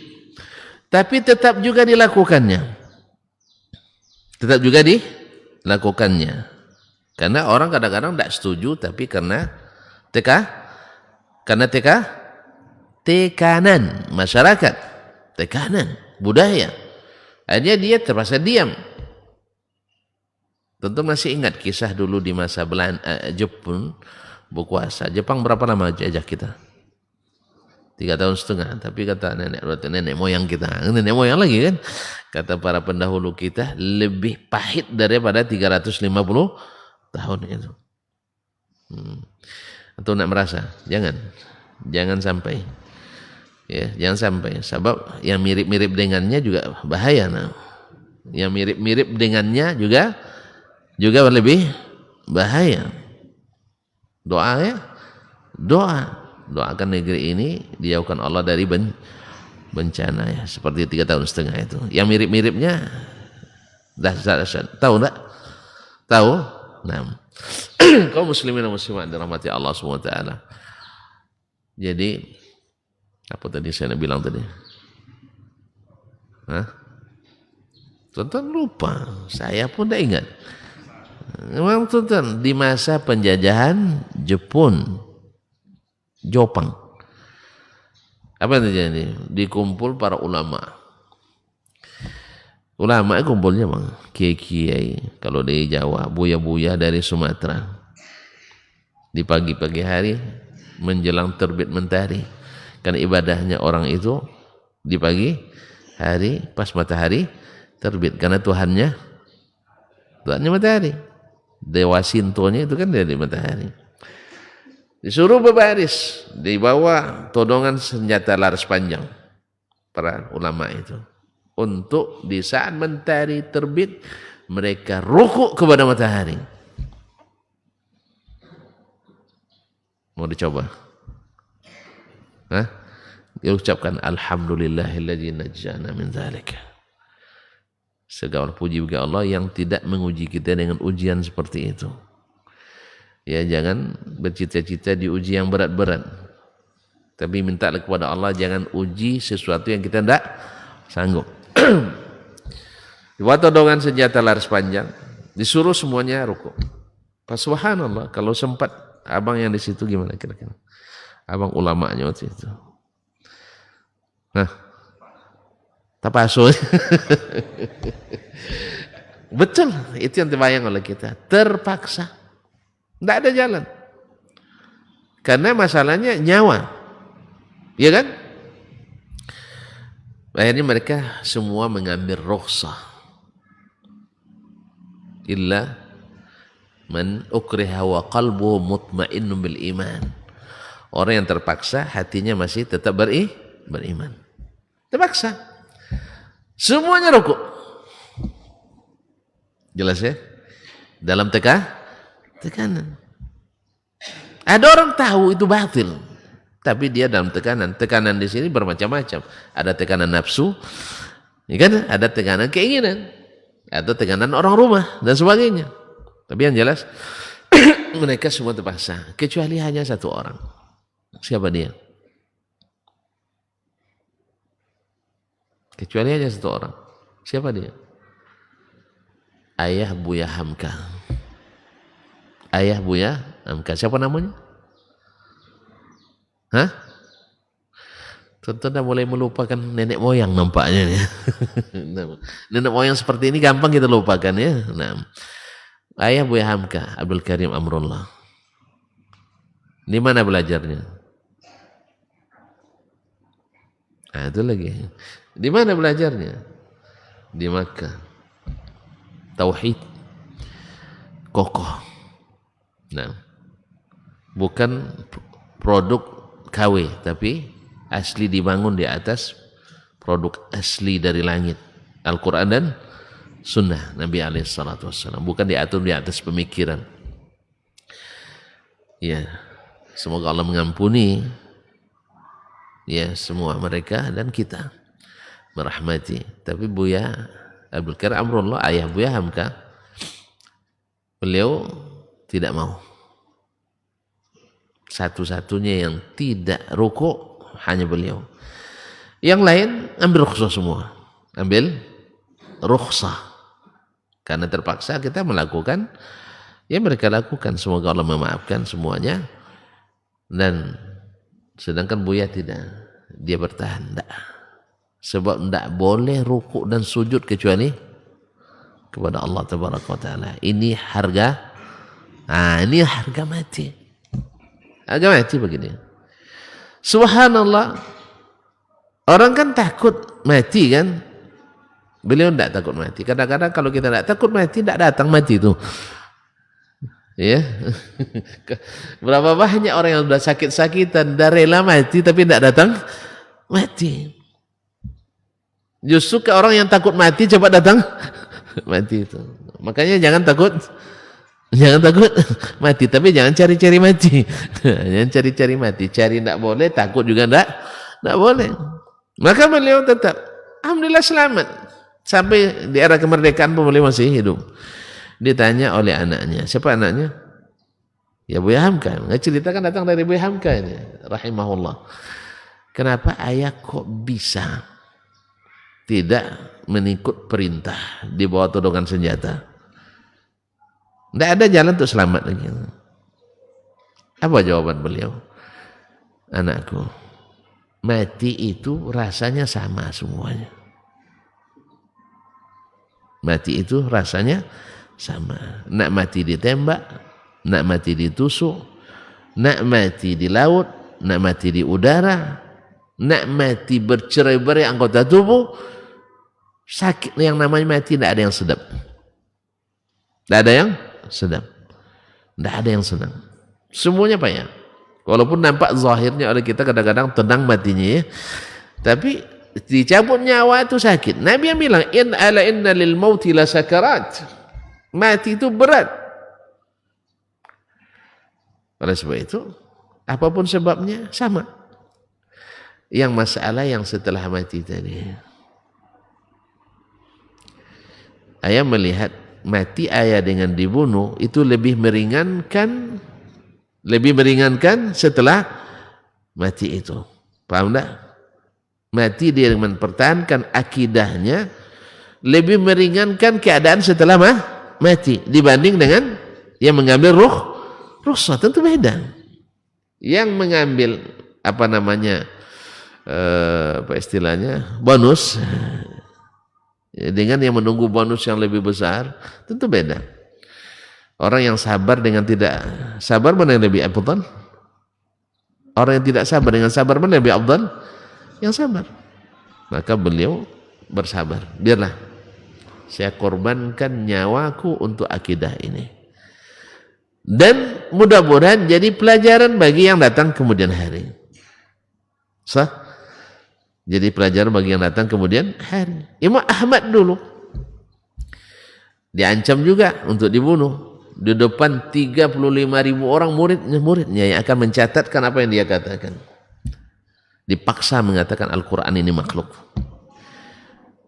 Tapi tetap juga dilakukannya. Karena orang kadang-kadang tidak setuju, tapi karena tekanan masyarakat, tekanan budaya, akhirnya dia terpaksa diam. Tentu masih ingat kisah dulu di masa Jepun berkuasa. Jepang berapa lama jajah kita? 3 tahun setengah. Tapi kata nenek moyang kita, nenek moyang lagi kan, kata para pendahulu kita, lebih pahit daripada 350 tahun itu. Atau nak merasa? Jangan sampai. Ya, jangan sampai. Sebab yang mirip-mirip dengannya juga bahaya. Nah. Yang mirip-mirip dengannya juga lebih bahaya. Doa ya, doakan negeri ini dijauhkan Allah dari bencana ya, seperti 3,5 tahun itu. Yang mirip-miripnya dahsyat. Tahu enggak? Tahu? Nah, kaum muslimin dan muslimat dirahmati Allah SWT. Jadi apa tadi saya bilang tadi? Tonton lupa, saya pun tidak ingat. Memang tonton di masa penjajahan Jepang. Apa yang terjadi? Dikumpul para ulama. Ulama kumpulnya bang, kiai-kiai. Kalau di Jawa, buya-buya dari Sumatera. Di pagi-pagi hari menjelang terbit mentari. Karena ibadahnya orang itu di pagi hari pas matahari terbit. Karena Tuhannya matahari. Dewa Sintonya itu kan dari matahari. Disuruh berbaris, dibawa todongan senjata laras panjang para ulama itu. Untuk di saat mentari terbit mereka rukuk kepada matahari. Mau dicoba? Dia ucapkan alhamdulillahilladzi najjana min dzalika. Segala puji bagi Allah yang tidak menguji kita dengan ujian seperti itu. Ya, jangan bercita-cita diuji yang berat-berat. Tapi mintalah kepada Allah jangan uji sesuatu yang kita tidak sanggup. Dibuat todongan senjata laras panjang, disuruh semuanya rukuk. Pas subhanallah, kalau sempat abang yang di situ gimana kira-kira? Abang ulamanya waktu itu. Tapasul. Betul, itu yang terbayang oleh kita. Terpaksa. Tidak ada jalan. Karena masalahnya nyawa. Iya kan? Akhirnya mereka semua mengambil rukhsah. Illa man ukriha wa qalbuhu mutmainnun bil iman. Orang yang terpaksa hatinya masih tetap beriman. Terpaksa. Semuanya rukuk. Jelas ya? Dalam tekanan. Ada orang tahu itu batil, tapi dia dalam tekanan. Tekanan di sini bermacam-macam. Ada tekanan nafsu, ya kan? Ada tekanan keinginan, atau tekanan orang rumah dan sebagainya. Tapi yang jelas mereka semua terpaksa, kecuali hanya satu orang. Siapa dia? Kecuali hanya satu orang. Siapa dia? Ayah Buya Hamka. Ayah Buya Hamka. Siapa namanya? Tentu dah mulai melupakan nenek moyang nampaknya ya. Nenek moyang seperti ini gampang kita lupakan ya. Nah, Ayah Buya Hamka, Abdul Karim Amrullah. Di mana belajarnya? Nah, itu lagi. Di mana belajarnya? Di Makkah. Tauhid kokoh. Nah, bukan produk KW, tapi asli dibangun di atas produk asli dari langit, Al-Quran dan Sunnah Nabi SAW. Bukan diatur di atas pemikiran. Ya, semoga Allah mengampuni ya semua mereka dan kita, merahmati. Tapi Buya Abdul Karim Amrullah, ayah Buya Hamka, beliau tidak mau. Satu-satunya yang tidak rukuk hanya beliau. Yang lain ambil rukhsah semua. Ambil rukhsah. Karena terpaksa kita melakukan, ya mereka lakukan. Semoga Allah memaafkan semuanya. Dan sedangkan Buya tidak. Dia bertahan. Tidak. Sebab tidak boleh rukuk dan sujud kecuali kepada Allah Tabaraka wa Ta'ala. Ini harga, ini harga mati. Harga mati begini. Subhanallah. Orang kan takut mati kan. Beliau tidak takut mati. Kadang-kadang kalau kita tidak takut mati, tidak datang mati itu. Ya. Berapa banyak orang yang sudah sakit-sakitan, dah rela mati tapi tidak datang mati. Justru ke orang yang takut mati cepat datang mati itu. Makanya jangan takut mati, tapi jangan cari-cari mati. Jangan cari-cari mati. Cari tidak boleh, takut juga tidak boleh. Maka beliau tetap, alhamdulillah selamat. Sampai di era kemerdekaan pun beliau masih hidup. Ditanya oleh anaknya, siapa anaknya? Ya Buya Hamka. Cerita kan datang dari Buya Hamka ini, rahimahullah. Kenapa ayah kok bisa tidak mengikut perintah di bawah todongan senjata? Tidak ada jalan untuk selamat lagi. Apa jawaban beliau? Anakku, mati itu rasanya sama semuanya. Mati itu rasanya sama. Nak mati ditembak, nak mati ditusuk, nak mati di laut, nak mati di udara, nak mati bercerai-berai anggota tubuh. Sakit yang namanya mati tidak ada yang sedap. Tidak ada yang sedap. Tidak ada yang senang. Semuanya payah. Walaupun nampak zahirnya oleh kita kadang-kadang tenang matinya ya. Tapi dicabut nyawa itu sakit. Nabi yang bilang, inna lil mauti la sakarat. Mati itu berat. Oleh sebab itu, apapun sebabnya sama. Yang masalah yang setelah mati tadi. Ayah melihat mati ayah dengan dibunuh itu lebih meringankan setelah mati itu. Paham tak? Mati dia mempertahankan akidahnya lebih meringankan keadaan setelah mati dibanding dengan yang mengambil rukhsah. Tentu beda. Yang mengambil apa namanya apa istilahnya bonus dengan yang menunggu bonus yang lebih besar tentu beda. Orang yang sabar dengan tidak sabar mana yang lebih afdal? Orang yang tidak sabar dengan sabar mana yang lebih afdal? Yang sabar. Maka beliau bersabar. Biarlah saya korbankan nyawaku untuk akidah ini. Dan mudah-mudahan jadi pelajaran bagi yang datang kemudian hari. Sah? Jadi pelajaran bagi yang datang kemudian hari. Imam Ahmad dulu diancam juga untuk dibunuh. Di depan 35.000 orang muridnya yang akan mencatatkan apa yang dia katakan. Dipaksa mengatakan Al-Quran ini makhluk.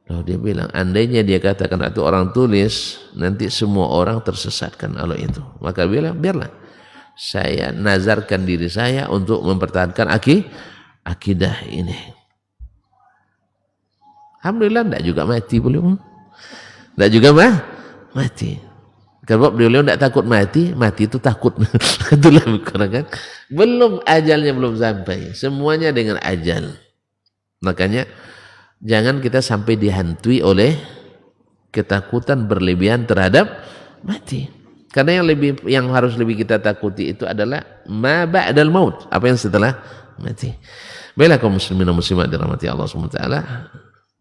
Lalu dia bilang, andainya dia katakan itu orang tulis, nanti semua orang tersesatkan oleh itu. Maka bilang, biarlah saya nazarkan diri saya untuk mempertahankan akidah ini. Alhamdulillah tidak juga mati beliau. Tidak juga mati. Kalau beliau tidak takut mati itu takut. Itulah kan. Belum ajalnya belum sampai. Semuanya dengan ajal. Makanya jangan kita sampai dihantui oleh ketakutan berlebihan terhadap mati. Karena yang harus lebih kita takuti itu adalah ma ba'dal maut. Apa yang setelah mati. Baiklah kaum muslimin dan muslimat dirahmati Allah SWT.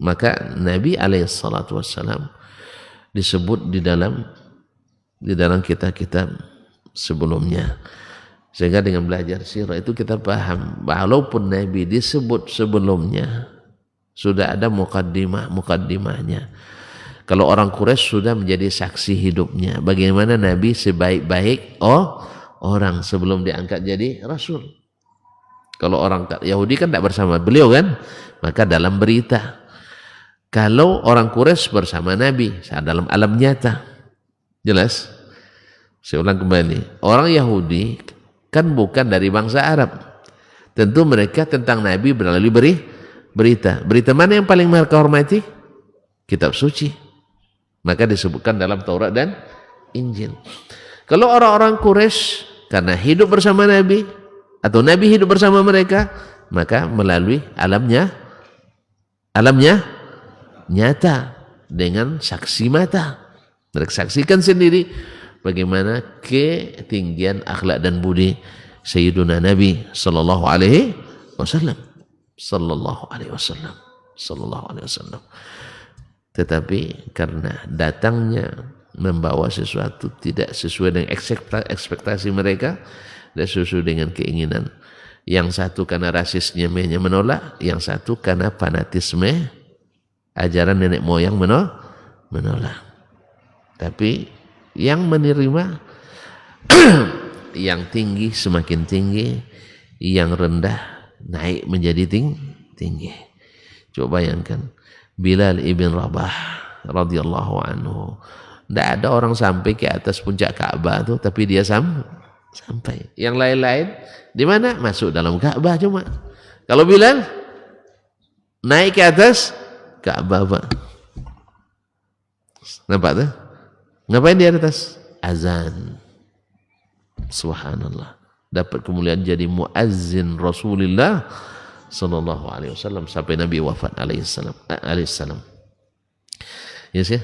Maka Nabi SAW disebut di dalam kitab-kitab sebelumnya. Sehingga dengan belajar sirah itu kita paham walaupun Nabi disebut sebelumnya sudah ada mukaddimahnya. Kalau orang Quraisy sudah menjadi saksi hidupnya bagaimana Nabi sebaik-baik orang sebelum diangkat jadi rasul. Kalau orang Yahudi kan tidak bersama beliau kan, maka dalam berita. Kalau orang Quraisy bersama Nabi dalam alam nyata. Jelas? Saya ulang kembali. Orang Yahudi kan bukan dari bangsa Arab. Tentu mereka tentang Nabi melalui berita. Berita mana yang paling mereka hormati? Kitab suci. Maka disebutkan dalam Taurat dan Injil. Kalau orang-orang Quraisy karena hidup bersama Nabi atau Nabi hidup bersama mereka, maka melalui alamnya nyata dengan saksi mata. Mereka saksikan sendiri bagaimana ketinggian akhlak dan budi Sayyiduna Nabi sallallahu alaihi wasallam. Tetapi karena datangnya membawa sesuatu tidak sesuai dengan ekspektasi mereka, tidak sesuai dengan keinginan. Yang satu karena rasisnya menolak, yang satu karena fanatisme ajaran nenek moyang menolak. Tapi yang menerima yang tinggi semakin tinggi, yang rendah naik menjadi tinggi. Coba bayangkan, Bilal ibn Rabah radhiyallahu anhu. Tidak ada orang sampai ke atas puncak Ka'bah tuh, tapi dia sampai. Yang lain-lain di mana? Masuk dalam Ka'bah cuma. Kalau Bilal naik ke atas Ka'bah, Pak. Nampak tuh? Ngapain di atas? Azan. Subhanallah. Dapat kemuliaan jadi muazzin Rasulullah sallallahu alaihi wasallam sampai Nabi wafat alaihi salam. Yes ya.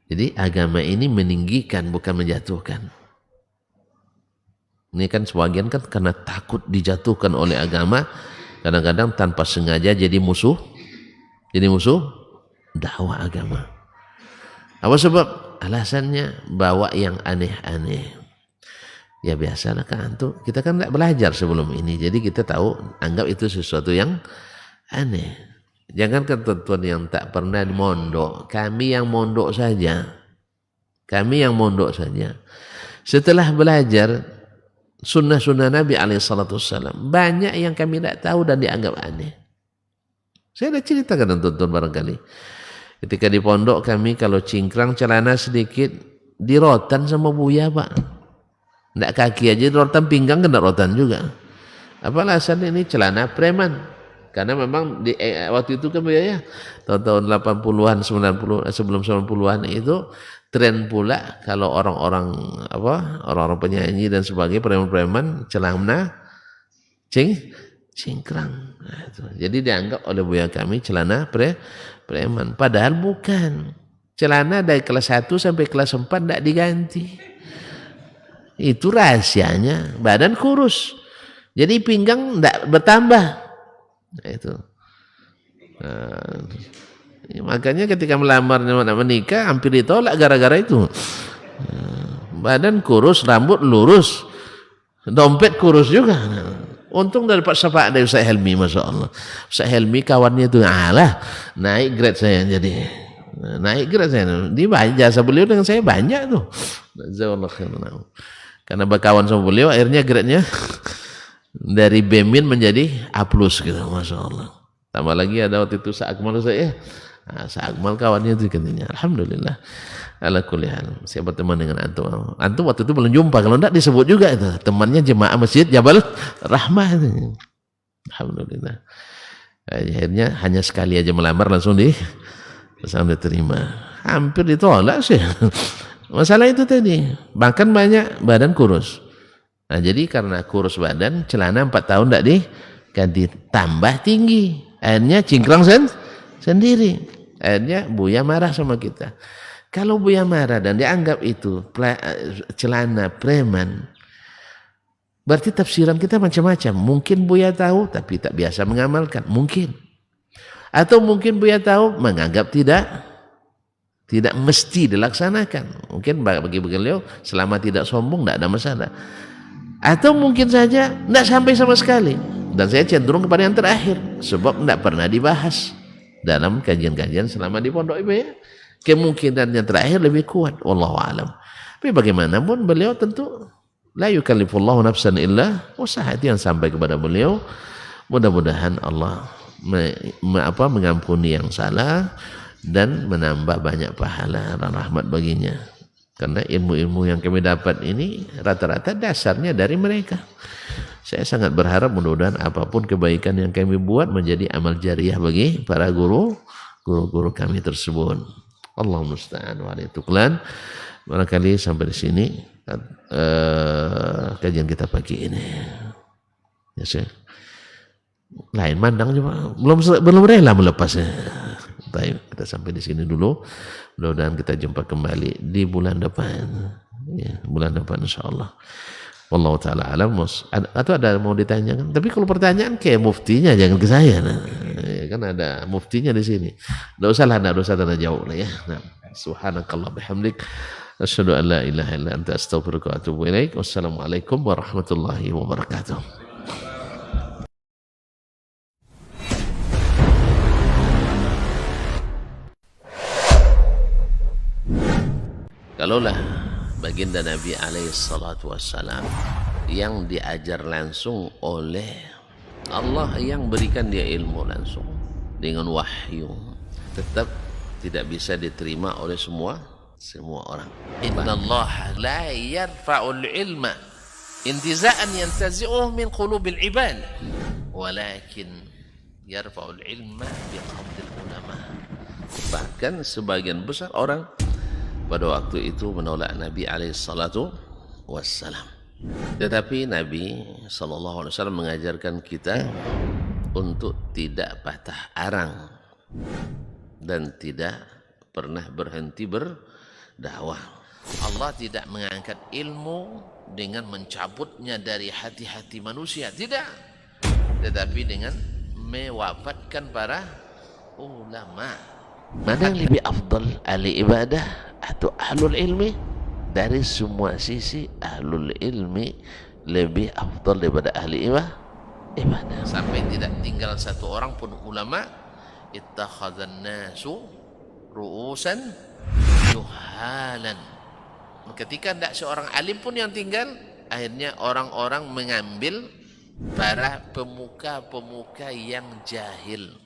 Jadi agama ini meninggikan bukan menjatuhkan. Ini kan sebagian kan karena takut dijatuhkan oleh agama, kadang-kadang tanpa sengaja jadi musuh dakwah agama. Apa sebab? Alasannya bawa yang aneh-aneh. Ya biasalah kan, kita kan tidak belajar sebelum ini, jadi kita tahu, anggap itu sesuatu yang aneh. Jangan ketentuan yang tak pernah mondok, kami yang mondok saja. Setelah belajar sunnah-sunnah Nabi SAW, banyak yang kami tidak tahu dan dianggap aneh. Saya ada ceritakan tonton barangkali. Ketika di pondok kami kalau cingkrang celana sedikit dirotan sama buya, Pak. Tidak kaki aja rotan, pinggang kena rotan juga. Apa alasan ini? Celana preman. Karena memang waktu itu kan ya tahun 80-an 90 sebelum 90-an itu tren pula kalau orang-orang penyanyi dan sebagainya preman-preman celana cingkrang. Nah, jadi dianggap oleh buya kami celana preman. Padahal bukan. Celana dari kelas 1 sampai kelas 4 tidak diganti. Itu rahasianya, badan kurus. Jadi pinggang tidak bertambah. Nah, itu. Makanya ketika melamar menikah hampir ditolak gara-gara itu. Badan kurus, rambut lurus, dompet kurus juga. Untung dapat syafaat dari Ustaz Helmi, Masya Allah. Ustaz Helmi kawannya itu, naik grade saya jadi. Naik grade saya. Di jasa beliau dengan saya banyak tuh. Jazakallahu. Karena berkawan sama beliau, akhirnya grade-nya dari B- menjadi A+ gitu, Masya Allah. Tambah lagi ada waktu itu Sa'akmal saya, Sa'akmal kawannya itu katanya. Alhamdulillah. Ala kulli hal. Saya berteman dengan antum. Antum waktu itu belum jumpa, kalau enggak disebut juga itu. Temannya jemaah Masjid Jabal Rahmah itu. Alhamdulillah. Akhirnya hanya sekali aja melamar langsung diterima. Hampir ditolak sih. Masalah itu tadi, bahkan banyak badan kurus. Nah jadi karena kurus badan, celana 4 tahun tidak diganti, tambah tinggi. Akhirnya cingkrang sendiri. Akhirnya buya marah sama kita. Kalau buya marah dan dianggap itu celana preman, berarti tafsiran kita macam-macam. Mungkin buya tahu tapi tak biasa mengamalkan, mungkin. Atau mungkin buya tahu menganggap tidak mesti dilaksanakan. Mungkin bagi beliau selama tidak sombong tidak ada masalah. Atau mungkin saja tidak sampai sama sekali. Dan saya cenderung kepada yang terakhir, sebab tidak pernah dibahas dalam kajian-kajian selama di pondok ibu ya. Kemungkinan yang terakhir lebih kuat, wallahu alam. Tapi bagaimanapun beliau tentu la yukallifullahu nafsan illa wus'aha, yang sampai kepada beliau. Mudah-mudahan Allah mengampuni yang salah dan menambah banyak pahala dan rahmat baginya. Karena ilmu-ilmu yang kami dapat ini rata-rata dasarnya dari mereka. Saya sangat berharap mudah-mudahan apapun kebaikan yang kami buat menjadi amal jariah bagi para guru kami tersebut. Allahumma musta'an wa alaihi tuklan. Barangkali sampai di sini kajian kita pagi ini. Ya sih. Lain mandang cuma belum rela melepasnya. Baik, kita sampai di sini dulu. Mudah-mudahan kita jumpa kembali di bulan depan. Ya, bulan depan insyaallah. Wallahu taala alam. Atau ada mau ditanyakan? Tapi kalau pertanyaan kayak muftinya jangan ke saya. Nah, ya, kan ada muftinya di sini. Enggak usah tanya jauh lah ya. Nah, subhanakallah bihamdik asyhadu an la ilaha illa anta astaghfiruka wa atubu ilaik. Wassalamualaikum warahmatullahi wabarakatuh. Kalaulah baginda Nabi alaihissalatu wassalam yang diajar langsung oleh Allah yang berikan dia ilmu langsung, dengan wahyu, tetap tidak bisa diterima oleh semua orang. Innallaha la yarfa'ul ilma intiza'an yantazi'uhu min qulubil ibad, walakin yarfa'ul ilma biqabdil ulama. Bahkan sebagian besar orang pada waktu itu menolak Nabi alaihissalatu wassalam. Tetapi Nabi sallallahu alaihi wasallam mengajarkan kita untuk tidak patah arang dan tidak pernah berhenti berdakwah. Allah tidak mengangkat ilmu dengan mencabutnya dari hati-hati manusia, tidak, tetapi dengan mewafatkan para ulama. Mana yang lebih afdal, ahli ibadah atau ahlul ilmi? Dari semua sisi ahlul ilmi lebih afdal daripada ahli ibadah. Sampai tidak tinggal satu orang pun ulama. Ittakhadhan nasu ru'usan juhalan. Ketika tidak seorang alim pun yang tinggal, akhirnya orang-orang mengambil para pemuka-pemuka yang jahil.